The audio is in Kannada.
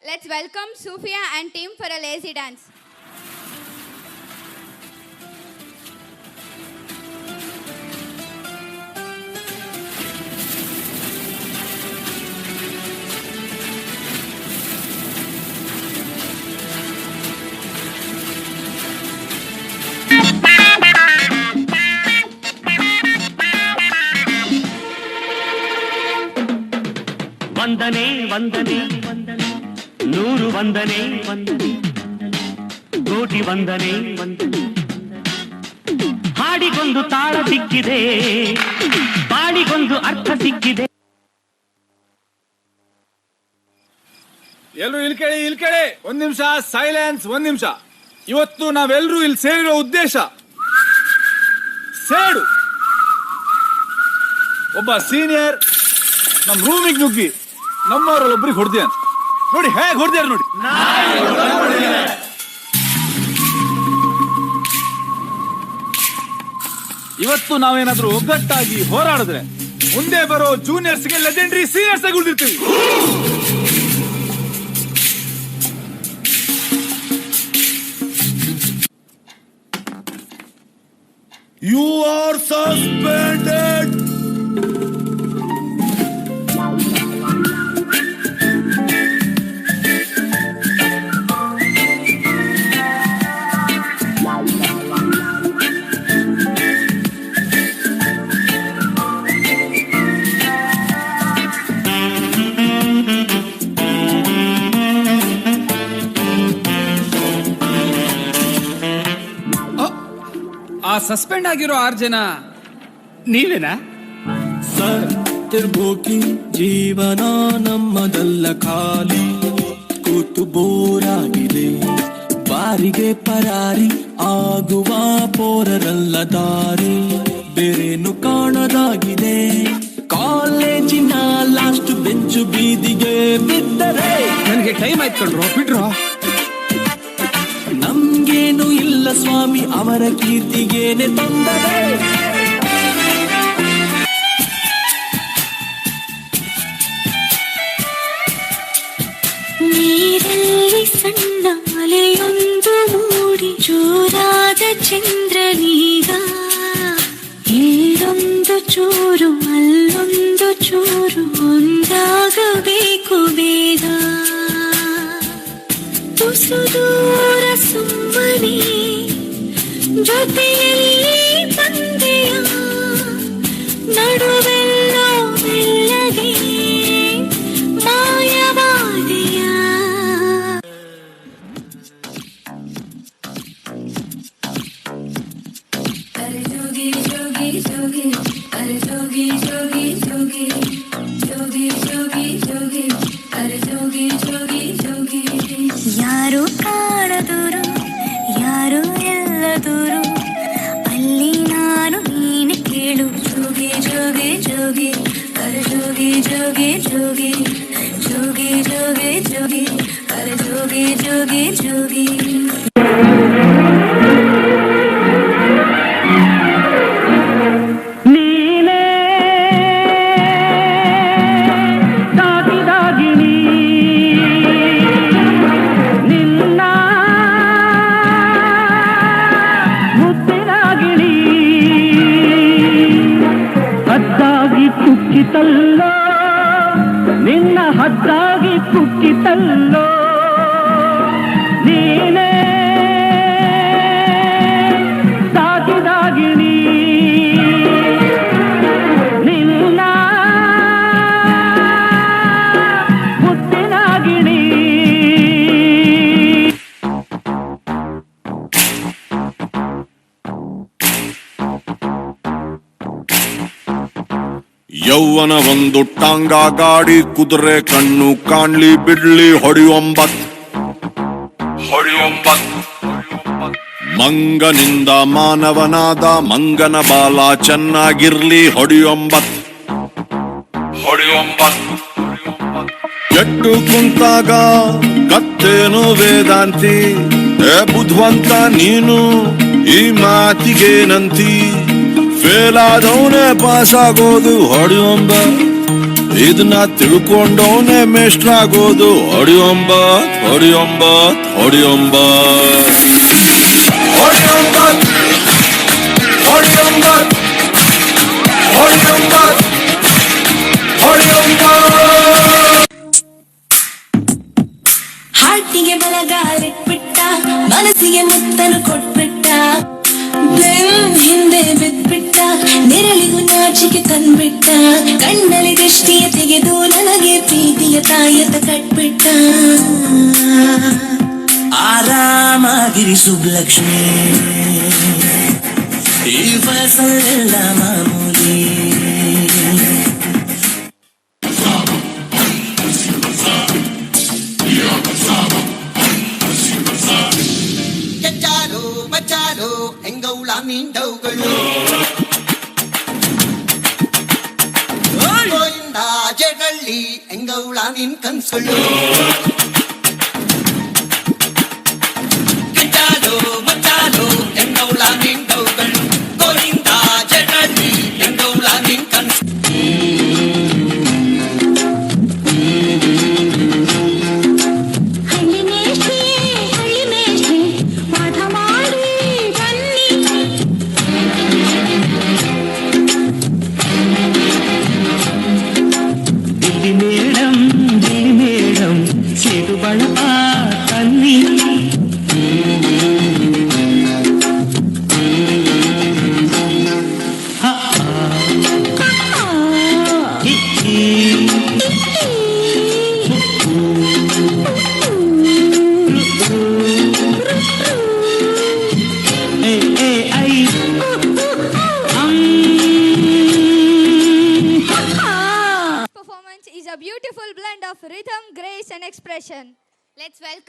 Let's welcome Sufia and team for a lazy dance. ವಂದನೆ ವಂದನೆ ವಂದನೆ ನೂರು ವಂದನೆ ವಂದನೆ ಕೋಟಿ ವಂದನೆ ವಂದನೆ ಹಾಡಿಗೊಂದು ತಾಳ ಸಿಕ್ಕಿದೆ ಬಾಡಿಗೊಂದು ಅರ್ಥ ಸಿಕ್ಕಿದೆ. ಎಲ್ರು ಇಲ್ಲಿ ಕೇಳಿ ಒಂದ್ ನಿಮಿಷ ಸೈಲೆನ್ಸ್. ಒಂದ್ ನಿಮಿಷ. ಇವತ್ತು ನಾವೆಲ್ಲರೂ ಇಲ್ಲಿ ಸೇರಿರೋ ಉದ್ದೇಶ ಸೇಡು. ಒಬ್ಬ ಸೀನಿಯರ್ ನಮ್ ರೂಮಿಗೆ ನುಗ್ಗಿ ನಮ್ಮವರಲ್ಲೊಬ್ರಿಗೆ ಹೊಡೆದ್ಯಾನ. ನೋಡಿ ಹೇಗೆ ಹೊಡೆದ್ಯಾರ ನೋಡಿ. ಇವತ್ತು ನಾವೇನಾದ್ರೂ ಒಗ್ಗಟ್ಟಾಗಿ ಹೋರಾಡಿದ್ರೆ ಮುಂದೆ ಬರೋ ಜೂನಿಯರ್ಸ್ಗೆ ಲೆಜೆಂಡರಿ ಸೀನಿಯರ್ಸ್ ಆಗಿ ಉಳಿದಿರ್ತೀವಿ. You are suspended. ಸಸ್ಪೆಂಡ್ ಆಗಿರೋ 6 ಜನ ನೀವೇನಾ? ಸತ್ತಿರ್ಬೋಕಿ ಜೀವನ ನಮ್ಮದಲ್ಲ, ಖಾಲಿ ಕೂತು ಬೋರಾಗಿದೆ. ಬಾರಿಗೆ ಪರಾರಿ ಆಗುವ ಪೋರರಲ್ಲ, ದಾರಿ ಬೇರೇನು ಕಾಣದಾಗಿದೆ. ಕಾಲೇಜಿನ ಲಾಸ್ಟ್ ಬೆಂಚು ಬೀದಿಗೆ ಬಿದ್ದರೆ ನನಗೆ ಟೈಮ್ ಆಯ್ತು ಕಣ್ರೋ, ಬಿಡ್ರೋ. ನಮ್ಗೇನು ಇಲ್ಲ ಸ್ವಾಮಿ, ಅವರ ಕೀರ್ತಿಗೇನೆ ತೊಂದರೆ. ನೀರಲ್ಲಿ ಸಣ್ಣ ಅಲೆಯೊಂದು ಮೂಡಿ ಜೋರಾದ ಚಂದ್ರನೀಗ, ಇಲ್ಲೊಂದು ಚೂರು ಅಲ್ಲೊಂದು ಚೂರು ಒಂದಾಗಬೇಕು ಬೇಗ. ತುಸು ದೂರ ಸುಮ್ಮನೆ ಜೊತೆಯಲ್ಲಿ ಬಂದೆಯ, ನಡುವೆಲ್ಲೋ ಮೆಲ್ಲಗೆ ಮಾಯವಾದೆಯ. ಅರೆ ಜೋಗಿ ಜೋಗಿ ಜೋಗಿ, ಅರೆ ಜೋಗಿ ಜೋಗಿ ಜೋಗಿ, ಜೋಗಿ ಜೋಗಿ ಜೋಗಿ, ಅರೆ ಜೋಗಿ ಜೋಗಿ ಜೋಗಿ. ಯಾರು ಕಾಣದೂರು, ಯಾರು ಎಲ್ಲದೂರು, ಅಲ್ಲಿ ನಾನು ನೀನು ಕೇಳು. ಜೋಗಿ ಜೋಗಿ ಜೋಗಿ, ಅರೆ ಜೋಗಿ ಜೋಗಿ ಜೋಗಿ, ಜೋಗಿ ಜೋಗಿ ಜೋಗಿ, ಅರೆ ಜೋಗಿ ಜೋಗಿ ಜೋಗಿ. ಕುಕ್ಕಿತಲ್ಲೋ ನಿನ್ನ ಹದ್ದಾಗಿ ಕುಕ್ಕಿತಲ್ಲೋ, ನೀನೇ ಸಾಕಿದಾಗಿಣಿ ನಿನ್ನ ಮುತ್ತಿನಾಗಿಣಿ. ಯೌವನ ಒಂದು ಟಾಂಗ ಗಾಡಿ, ಕುದುರೆ ಕಣ್ಣು ಕಾಣ್ಲಿ ಬಿಡ್ಲಿ ಹೊಡೆಯೊಂಬತ್. ಮಂಗನಿಂದ ಮಾನವನಾದ ಮಂಗನ ಬಾಲ ಚೆನ್ನಾಗಿರ್ಲಿ ಹೊಡೆಯೊಂಬತ್. ಎಟ್ಟು ಕುಂತಾಗ ಕತ್ತೇನು ವೇದಾಂತಿ, ಬುದ್ಧವಂತ ನೀನು ಈ ಮಾತಿಗೇನಂತಿ. ಫೇಲ್ ಆದವನೇ ಪಾಸ್ ಆಗೋದು ಹೊಡೆಯೊಂಬ. ಇದನ್ನ ತಿಳ್ಕೊಂಡವನೇ ಮೇಷ್ಟ್ರಾಗೋದು. ಹೊಡಿಯೊಂಬತ್ ಹೊಡಿಯೊಂಬತ್ ಹೊಡಿಯೊಂಬತ್ ಹೊಡಿಯೊಂಬತ್ ಹೊಡಿಯೊಂಬತ್ ಹೊಡಿಯೊಂಬತ್ ಹೊಡಿಯೊಂಬತ್. ಹಾಟಿಗೆ ಬಲಗಾಲಿಟ್ಬಿಟ್ಟ, ಮನಸ್ಸಿಗೆ ಮುತ್ತನು ಕೊಟ್ಬಿಟ್ಟ, ಬೆನ್ ಹಿಂದೆ ಬಿದ್ಬಿಟ್ಟ, ನೆರಳಿಗೂ ನಾಚಿಕೆ ತಂದ್ಬಿಟ್ಟ, ಕಣ್ಣಲ್ಲಿ ದೃಷ್ಟಿಯ ತೆಗೆದು ನನಗೆ ಪ್ರೀತಿಯ ತಾಯತ ಕಟ್ಬಿಟ್ಟ. ಆರಾಮಾಗಿರಿ ಸುಬ್ಲಕ್ಷ್ಮಿ, ಈ ವಯಸ್ಸಲ್ಲೆಲ್ಲ ಮಾಮೂಲಿ. ಎಚ್ಚಾಲು ಬಚ್ಚಾಲು ಹೆಂಗೌಳ ಮೀಂಡವುಗಳು, ಗೋಯಿಂದ ಜಗಳ್ಳಿ ಹೆಂಗೌಳ ನಿನ್ ಕನ್ಸುಗಳು. ಕೆಚ್ಚಾಲು ಬಚ್ಚಾಲು ಹೆಂಗೌಳ ಮೀಂಡವುಗಳು, ಗೋಯಿಂದ ಜಗಳ್ಳಿ ಹೆಂಗೌಳ ನಿನ್ ಕನ್ಸು. ದಿಲ್ಲಿ ಮೇಡಂ ಸೇಡು ಬಳಪ ತನ್ನಿ. Performance is a beautiful blend of rhythm, grace, and expression. Let's welcome